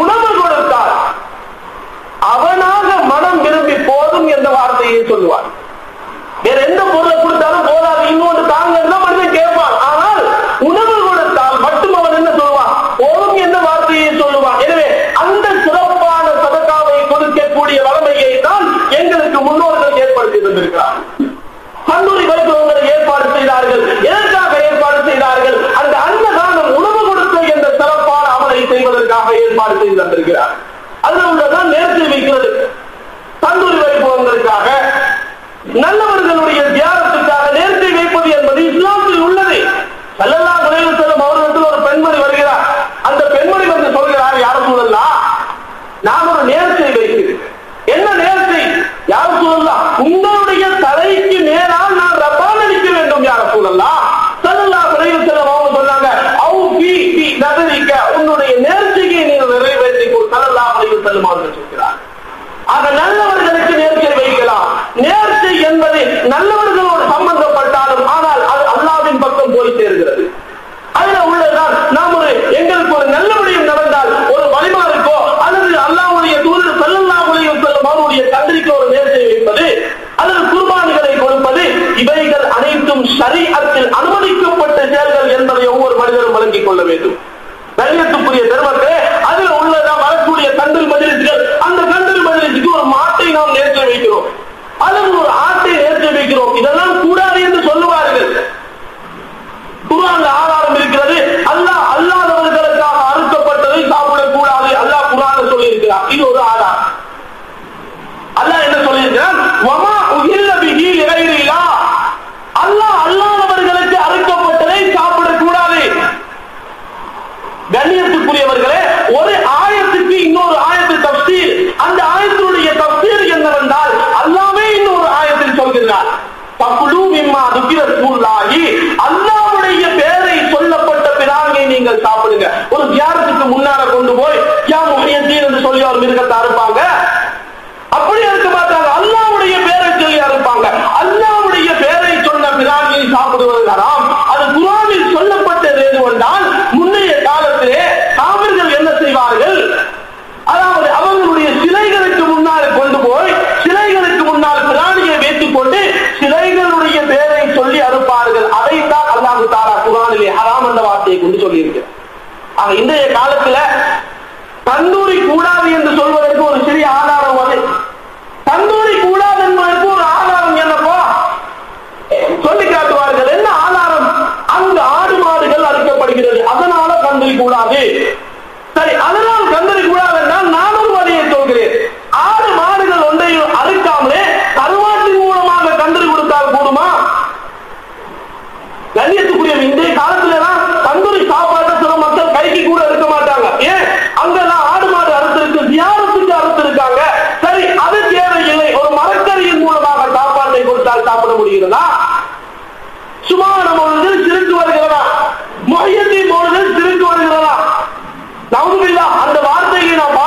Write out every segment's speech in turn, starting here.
உணவு கொடுத்தால் அவனாக மனம் விரும்பி போதும் என்ற வார்த்தையை சொல்லுவான். வேற எந்த பொருளை கொடுத்தாலும் போதாது, இன்னொன்று தாங்கன்னா மனிதன் கேட்பான். ஆனால் உணவு கொடுத்தால் மட்டும் அவன் என்ன சொல்லுவான்? போதும் என்ற வார்த்தையை சொல்லுவான். எனவே அந்த சிறப்பான சதகாவை கொடுக்கக்கூடிய வளமையை தான் எங்களுக்கு முன்னோர்கள் ஏற்படுத்தி தந்திருக்கிறார். கல்லூரி வைபவங்களை ஏற்பாடு செய்தார்கள். எதற்காக ஏற்பாடு செய்தார்கள்? அந்த அன்னதானம் உணவு கொடுத்த என்ற சிறப்பான அமலை செய்வதற்காக ஏற்பாடு செய்து தந்திருக்கிறார். அதுல உள்ளதான் நேர்த்தி வைக்கிறது. கல்லூரி வைபவங்களுக்காக, நல்லவர்களுடைய தியாகத்துக்காக நேர்த்தி வைப்பது என்பது இஸ்லாத்தில் உள்ளது. ஸல்லல்லாஹு அலைஹி வஸல்லம் அவர்களிடத்தில் ஒரு பெண்மணி வருகிறார். அந்த பெண்மணி வந்து சொல்கிறார், யார் ரசூலல்லாஹ், நான் ஒரு நேர்ச்சை வைக்கிறேன். என்ன நேர்ச்சை? யார் ரசூலல்லாஹ், உங்களுடைய தலைக்கு மேலால் நான் ரப்பான் அளிக்க வேண்டும் யார் ரசூலல்லாஹ். ஸல்லல்லாஹு அலைஹி வஸல்லம் அவங்க சொன்னாங்க, அவு ஃபீ நதரிக, உன்னுடைய நேர்ச்சையை நீங்கள் நிறைவேற்றி கொள். ஸல்லல்லாஹு அலைஹி வஸல்லம் அவர்கள் சொல்கிறார். ஆக நல்லவர்களுக்கு நேர்ச்சை வைக்கலாம். நேர்ச்சை என்பது நல்லவர்களோடு சம்பந்தப்பட்டாலும் ஆனால் அது அல்லாஹ்வின் பக்கம் போய் சேர்கிறது. அதுல உள்ளதான் நாம் எங்களுக்கு ஒரு நல்ல விடயம் நடந்தால் ஒரு வழிமாறுக்கோ அல்லது அல்லாஹ்வுடைய தூதர் ஸல்லல்லாஹு அலைஹி வஸல்லம் அவருடைய கன்றிக்கு ஒரு நேர்ச்சை வைப்பது அல்லது குர்பான்களை கொடுப்பது, இவைகள் அனைத்தும் ஷரீஅத்தில் அனுமதிக்கப்பட்ட செயல்கள் என்பதை ஒவ்வொரு மனிதரும் வழங்கிக் கொள்ள வேண்டும். கண்ணியத்துக்குரிய பெருமக்களே, அதில் உள்ளதான் வரக்கூடிய கண்டில் மஜ்லிஸ்கள். அந்த கண்டில் மஜ்லிஸுக்கு ஒரு மாட்டை நாம் நேர்ச்சை வைக்கிறோம் அல்லது ஒரு ஆட்டை நேர்ச்சை வைக்கிறோம். இதெல்லாம் கூடாது என்று சொல்லுவார்கள். குர்ஆன்ல ஆதாரம் இருக்கிறது. அல்லாஹ் அல்லாதவர்களுக்காக அறுக்கப்பட்டதை சாப்பிடக்கூடாது அல்லாஹ் குர்ஆன்ல சொல்லி இருக்கிறார். இது ஒரு ஆதாரம். அல்லாஹ் என்ன சொல்லி இருக்கிறார்? வமா உஹில்ல பிஹி லிகைரில்லாஹ், அல்லாஹ் அல்லாதவர்களுக்கு அறுக்கப்பட்டதை சாப்பிடக்கூடாது. கண்ணியத்துக்குரியவர்களே, ஒரு ஆயத்துக்கு இன்னொரு ஆயத்து தஃசீர். அந்த ஆயத்தினுடைய தஃசீர் என்னவென்றால் அல்லாஹ்வே இன்னொரு ஆயத்தில் சொல்கிறார், ஃபகுலு மிம்மா துக்கிர ரசூலுல்லாஹி, அல்லாஹ்வுடைய பெயரை சொல்லப்பட்ட பிராணியை நீங்கள் சாப்பிடுங்க. ஒரு தியானத்துக்கு முன்னால கொண்டு போய் யா முஹியத்தீன் என்று சொல்லி ஒரு மிருகத்தை அறுப்பாங்க. அப்படி இருக்க மாட்டாங்க, அல்லாஹ்வுடைய பெயரை சொல்லி அறுப்பாங்க. அல்லாஹ்வுடைய பெயரை சொன்ன பிராணியை சாப்பிடுவது ஹராம். அது குர்ஆனில் சொல்லப்பட்டது எதுவென்றால், முன்னைய காலத்திலே காபிர்கள் என்ன செய்வார்கள்? அதாவது அவர்களுடைய சிலைகளுக்கு முன்னால் கொண்டு போய் சிலைகளுக்கு முன்னால் பிராணியை வைத்துக் கொண்டு சிலைகளுடைய பெயரை சொல்லி அறுப்பார்கள். அதைத்தான் அல்லாஹ் தஆலா குர்ஆனிலே ஹராம் என்ற வார்த்தையை கொண்டு சொல்லி இருக்கிறார். ஆக இன்றைய காலத்துல தந்தூரி கூடாது என்று சொல்வதற்கு ஒரு சிறிய ஆதாரம் அது. தந்தூரி கூடாது என்பதற்கு ஒரு ஆதாரம் என்னப்பா சொல்லி காட்டுவார்கள். என்ன ஆதாரம்? அங்கு ஆடு மாடுகள் அறுக்கப்படுகிறது, அதனால தந்தூரி கூடாது. சரி, அதனால் தந்தூரி கூடாது என்றால் நான் ஒரு வழியை சொல்கிறேன். ஆடு மாடுகள் ஒன்றையும் அறுக்காமலே கருவாட்டின் மூலமாக தந்தூரி கொடுத்தால் கூடுமா? கண்ணியத்துக்குரிய இன்றைய காலத்துல தந்தூரி சாப்பாடு சில மக்கள் கைக்கு கூட இருக்க மாட்டாங்க. ஏன்? அங்கெல்லாம் ஆடு மாடு அறுத்திருக்கு, தியானத்துக்கு அறுத்திருக்காங்க. சரி, அது தேவையில்லை. ஒரு மரக்கறியின் மூலமாக சாப்பாட்டை கொடுத்தால் சாப்பிட முடிகிறதா? சுமான பொழுதில் சிரித்து வருகிறதா? முஹியத்தீன் பொழுதில் சிரித்து வருகிறதா? நவுதுபில்லாஹ், அந்த வார்த்தையை நாம்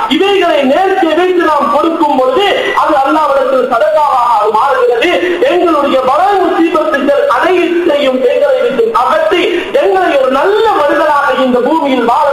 இவைகளை நேர்த்தி வைத்து நாம் கொடுக்கும் பொழுது அது அல்லாஹ்விடத்தில் சதகாவாக மாறுகிறது. எங்களுடைய பல முசீபத்துகள் அனைத்தையும் எங்களை விட்டு அகற்றி எங்களை ஒரு நல்ல மனிதனாக இந்த பூமியில் வாழ